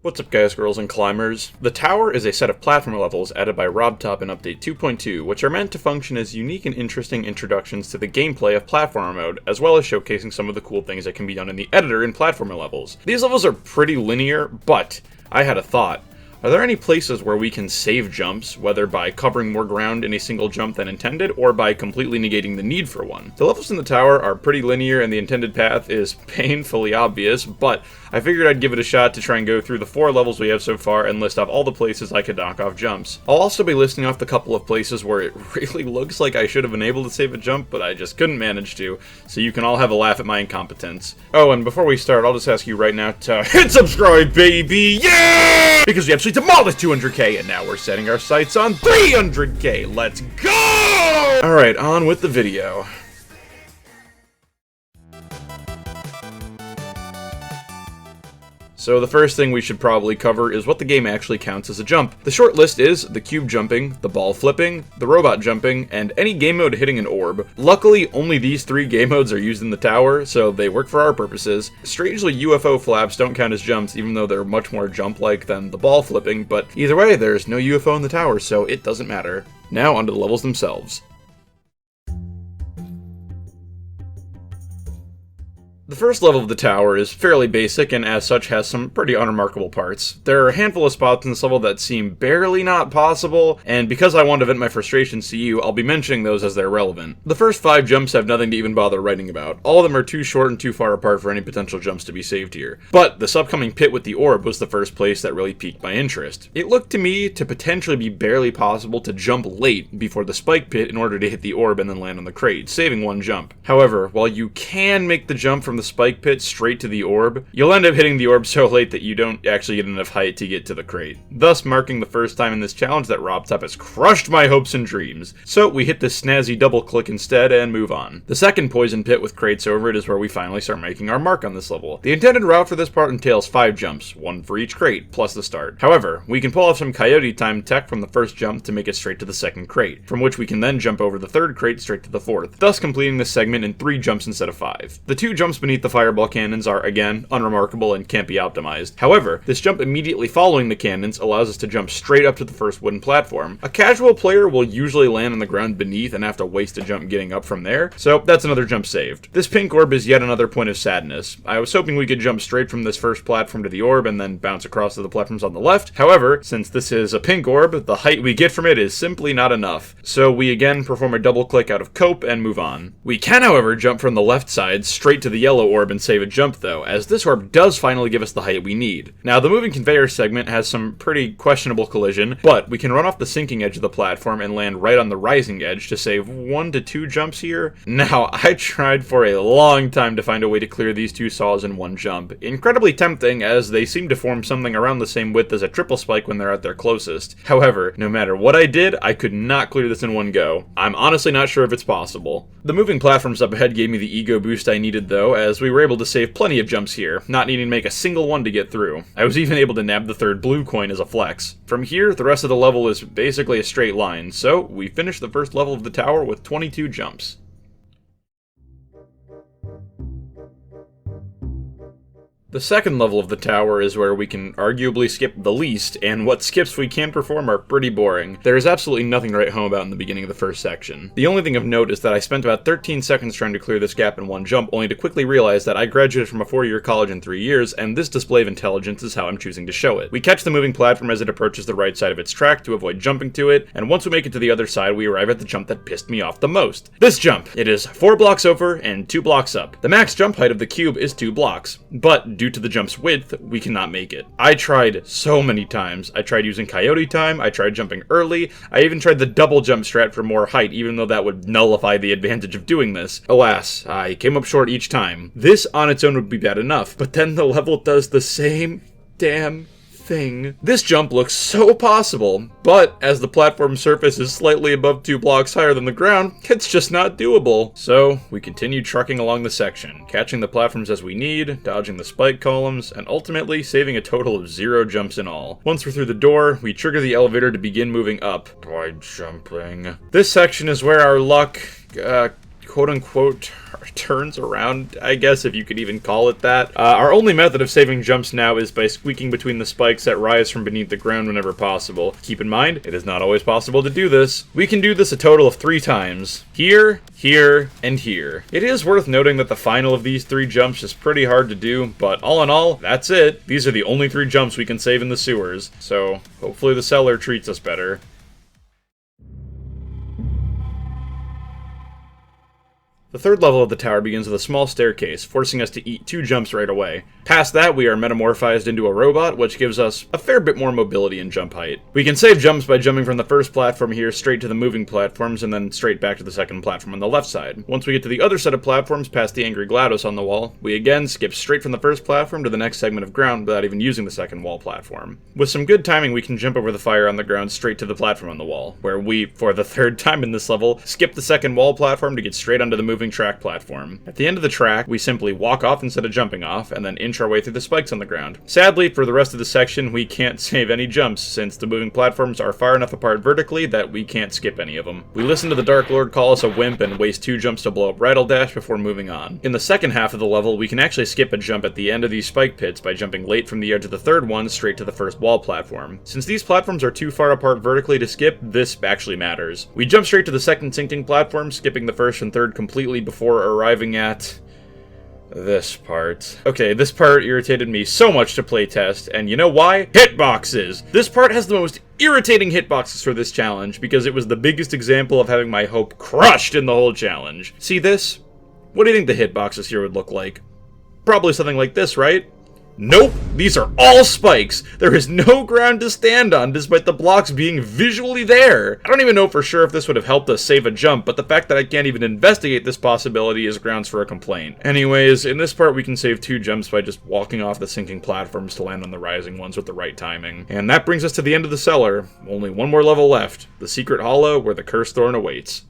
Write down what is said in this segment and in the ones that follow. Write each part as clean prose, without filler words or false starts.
What's up guys, girls, and climbers? The Tower is a set of platform levels added by RobTop in Update 2.2, which are meant to function as unique and interesting introductions to the gameplay of platformer mode, as well as showcasing some of the cool things that can be done in the editor in platformer levels. These levels are pretty linear, but I had a thought. Are there any places where we can save jumps, whether by covering more ground in a single jump than intended, or by completely negating the need for one? The levels in the tower are pretty linear and the intended path is painfully obvious, but I figured I'd give it a shot to try and go through the 4 levels we have so far and list off all the places I could knock off jumps. I'll also be listing off the couple of places where it really looks like I should have been able to save a jump, but I just couldn't manage to, so you can all have a laugh at my incompetence. Oh, and before we start, I'll just ask you right now to hit subscribe, baby! Yeah! Because we absolutely demolished 200k, and now we're setting our sights on 300k! Let's go! Alright, on with the video. So the first thing we should probably cover is what the game actually counts as a jump. The short list is the cube jumping, the ball flipping, the robot jumping, and any game mode hitting an orb. Luckily, only these 3 game modes are used in the tower, so they work for our purposes. Strangely, UFO flaps don't count as jumps, even though they're much more jump-like than the ball flipping, but either way, there's no UFO in the tower, so it doesn't matter. Now onto the levels themselves. The first level of the tower is fairly basic and as such has some pretty unremarkable parts. There are a handful of spots in this level that seem barely not possible, and because I want to vent my frustrations to you, I'll be mentioning those as they're relevant. The first 5 jumps have nothing to even bother writing about. All of them are too short and too far apart for any potential jumps to be saved here. But this upcoming pit with the orb was the first place that really piqued my interest. It looked to me to potentially be barely possible to jump late before the spike pit in order to hit the orb and then land on the crate, saving 1 jump. However, while you can make the jump from the spike pit straight to the orb, you'll end up hitting the orb so late that you don't actually get enough height to get to the crate, thus marking the first time in this challenge that RobTop has crushed my hopes and dreams. So we hit this snazzy double click instead and move on. The second poison pit with crates over it is where we finally start making our mark on this level. The intended route for this part entails 5 jumps, 1 for each crate, plus the start. However, we can pull off some coyote time tech from the first jump to make it straight to the second crate, from which we can then jump over the third crate straight to the fourth, thus completing this segment in 3 jumps instead of 5. The 2 jumps beneath the fireball cannons are, again, unremarkable and can't be optimized. However, this jump immediately following the cannons allows us to jump straight up to the first wooden platform. A casual player will usually land on the ground beneath and have to waste a jump getting up from there, so that's another jump saved. This pink orb is yet another point of sadness. I was hoping we could jump straight from this first platform to the orb and then bounce across to the platforms on the left. However, since this is a pink orb, the height we get from it is simply not enough. So we again perform a double click out of cope and move on. We can, however, jump from the left side straight to the yellow orb and save a jump though, as this orb does finally give us the height we need. Now, the moving conveyor segment has some pretty questionable collision, but we can run off the sinking edge of the platform and land right on the rising edge to save 1 to 2 jumps here. Now, I tried for a long time to find a way to clear these 2 saws in 1 jump. Incredibly tempting, as they seem to form something around the same width as a triple spike when they're at their closest. However, no matter what I did, I could not clear this in 1 go. I'm honestly not sure if it's possible. The moving platforms up ahead gave me the ego boost I needed though, as we were able to save plenty of jumps here, not needing to make a single one to get through. I was even able to nab the 3rd blue coin as a flex. From here, the rest of the level is basically a straight line, so we finished the first level of the tower with 22 jumps. The second level of the tower is where we can arguably skip the least, and what skips we can perform are pretty boring. There is absolutely nothing to write home about in the beginning of the first section. The only thing of note is that I spent about 13 seconds trying to clear this gap in 1 jump, only to quickly realize that I graduated from a 4-year college in 3 years, and this display of intelligence is how I'm choosing to show it. We catch the moving platform as it approaches the right side of its track to avoid jumping to it, and once we make it to the other side, we arrive at the jump that pissed me off the most. This jump! It is 4 blocks over and 2 blocks up. The max jump height of the cube is 2 blocks, but due to the jump's width, we cannot make it. I tried so many times. I tried using coyote time, I tried jumping early, I even tried the double jump strat for more height, even though that would nullify the advantage of doing this. Alas, I came up short each time. This on its own would be bad enough, but then the level does the same damn thing. This jump looks so possible, but as the platform surface is slightly above 2 blocks higher than the ground, it's just not doable. So we continue trucking along the section, catching the platforms as we need, dodging the spike columns, and ultimately saving a total of 0 jumps in all. Once we're through the door, we trigger the elevator to begin moving up by jumping. This section is where our luck, quote-unquote, turns around, I guess, if you could even call it that. Our only method of saving jumps now is by squeaking between the spikes that rise from beneath the ground whenever possible. Keep in mind, it is not always possible to do this. We can do this a total of 3 times. Here, here, and here. It is worth noting that the final of these 3 jumps is pretty hard to do, but all in all, that's it. These are the only 3 jumps we can save in the sewers, so hopefully the Cellar treats us better. The third level of the tower begins with a small staircase, forcing us to eat 2 jumps right away. Past that, we are metamorphized into a robot, which gives us a fair bit more mobility and jump height. We can save jumps by jumping from the first platform here straight to the moving platforms, and then straight back to the second platform on the left side. Once we get to the other set of platforms past the angry GLaDOS on the wall, we again skip straight from the first platform to the next segment of ground without even using the second wall platform. With some good timing, we can jump over the fire on the ground straight to the platform on the wall, where we, for the 3rd time in this level, skip the second wall platform to get straight onto the moving track platform. At the end of the track, we simply walk off instead of jumping off, and then inch our way through the spikes on the ground. Sadly, for the rest of the section, we can't save any jumps, since the moving platforms are far enough apart vertically that we can't skip any of them. We listen to the Dark Lord call us a wimp and waste 2 jumps to blow up Rattle Dash before moving on. In the second half of the level, we can actually skip a jump at the end of these spike pits by jumping late from the edge of the 3rd one straight to the first wall platform. Since these platforms are too far apart vertically to skip, this actually matters. We jump straight to the second sinking platform, skipping the first and third completely before arriving at this part. Okay, this part irritated me so much to playtest, and you know why? Hitboxes! This part has the most irritating hitboxes for this challenge, because it was the biggest example of having my hope crushed in the whole challenge. See this? What do you think the hitboxes here would look like? Probably something like this, right? Nope, these are all spikes. There is no ground to stand on despite the blocks being visually there. I don't even know for sure if this would have helped us save a jump, but the fact that I can't even investigate this possibility is grounds for a complaint. Anyways, in this part we can save 2 jumps by just walking off the sinking platforms to land on the rising ones with the right timing. And that brings us to the end of the cellar. Only 1 more level left, the secret hollow where the cursed thorn awaits.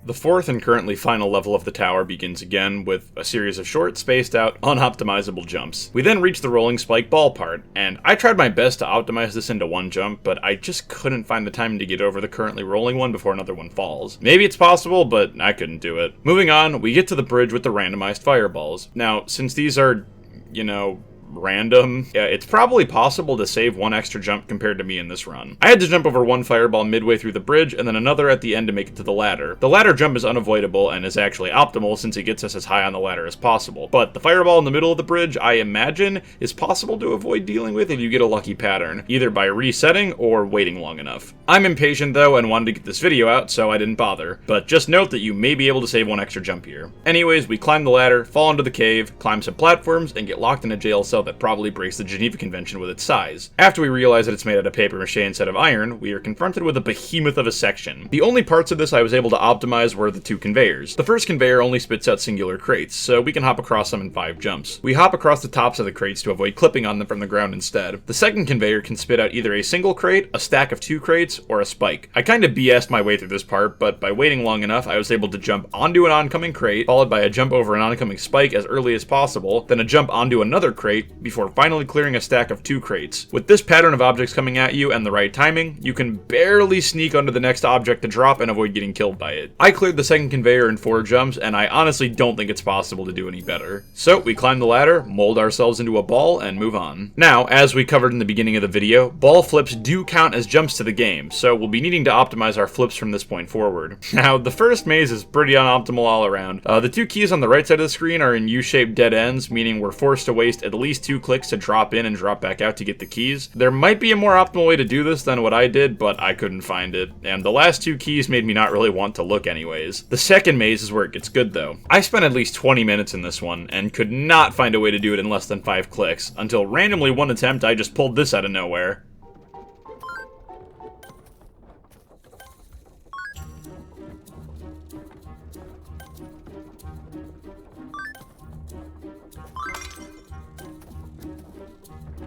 The 4th and currently final level of the tower begins again with a series of short, spaced out, unoptimizable jumps. We then reach the rolling spike ball part, and I tried my best to optimize this into 1 jump, but I just couldn't find the time to get over the currently rolling one before another one falls. Maybe it's possible, but I couldn't do it. Moving on, we get to the bridge with the randomized fireballs. Now, since these are, you know, random, it's probably possible to save 1 extra jump compared to me in this run. I had to jump over 1 fireball midway through the bridge and then another at the end to make it to the ladder. The ladder jump is unavoidable and is actually optimal since it gets us as high on the ladder as possible, but the fireball in the middle of the bridge, I imagine, is possible to avoid dealing with if you get a lucky pattern, either by resetting or waiting long enough. I'm impatient though and wanted to get this video out, so I didn't bother, but just note that you may be able to save 1 extra jump here. Anyways, we climb the ladder, fall into the cave, climb some platforms, and get locked in a jail cell that probably breaks the Geneva Convention with its size. After we realize that it's made out of paper mache instead of iron, we are confronted with a behemoth of a section. The only parts of this I was able to optimize were the 2 conveyors. The first conveyor only spits out singular crates, so we can hop across them in 5 jumps. We hop across the tops of the crates to avoid clipping on them from the ground instead. The second conveyor can spit out either a single crate, a stack of 2 crates, or a spike. I kinda BS'd my way through this part, but by waiting long enough, I was able to jump onto an oncoming crate, followed by a jump over an oncoming spike as early as possible, then a jump onto another crate, before finally clearing a stack of 2 crates. With this pattern of objects coming at you and the right timing, you can barely sneak onto the next object to drop and avoid getting killed by it. I cleared the second conveyor in 4 jumps, and I honestly don't think it's possible to do any better. So we climb the ladder, mold ourselves into a ball, and move on. Now, as we covered in the beginning of the video, ball flips do count as jumps to the game, so we'll be needing to optimize our flips from this point forward. Now, the first maze is pretty unoptimal all around. The 2 keys on the right side of the screen are in U-shaped dead ends, meaning we're forced to waste at least 2 clicks to drop in and drop back out to get the keys. There might be a more optimal way to do this than what I did, but I couldn't find it, and the last 2 keys made me not really want to look anyways. The second maze is where it gets good though. I spent at least 20 minutes in this one, and could not find a way to do it in less than 5 clicks, until randomly one attempt I just pulled this out of nowhere.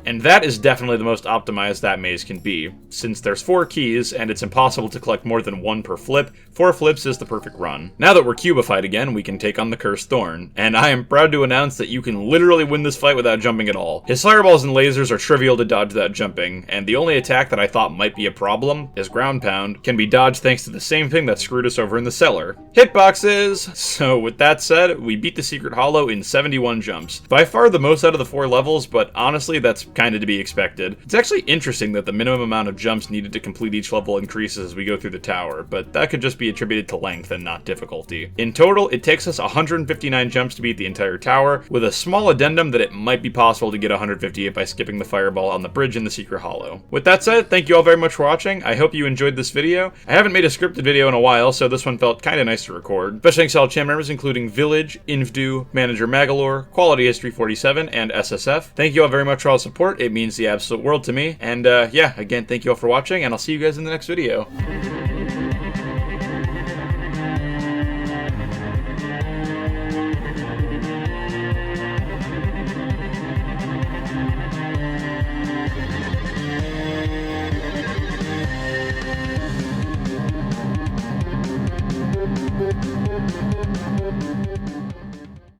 And that is definitely the most optimized that maze can be. Since there's 4 keys, and it's impossible to collect more than 1 per flip, 4 flips is the perfect run. Now that we're cubified again, we can take on the Cursed Thorn, and I am proud to announce that you can literally win this fight without jumping at all. His fireballs and lasers are trivial to dodge without jumping, and the only attack that I thought might be a problem, his ground pound, can be dodged thanks to the same thing that screwed us over in the cellar. Hitboxes! So with that said, we beat the Secret Hollow in 71 jumps. By far the most out of the 4 levels, but honestly that's kinda to be expected. It's actually interesting that the minimum amount of jumps needed to complete each level increases as we go through the tower, but that could just be attributed to length and not difficulty. In total, it takes us 159 jumps to beat the entire tower, with a small addendum that it might be possible to get 158 by skipping the fireball on the bridge in the Secret Hollow. With that said, thank you all very much for watching. I hope you enjoyed this video. I haven't made a scripted video in a while, so this one felt kinda nice to record. Special thanks to all channel members including Village, Invdu, Manager Magalore, Quality History 47, and SSF. Thank you all very much for all the support. It means the absolute world to me. And yeah, again, thank you all for watching, and I'll see you guys in the next video.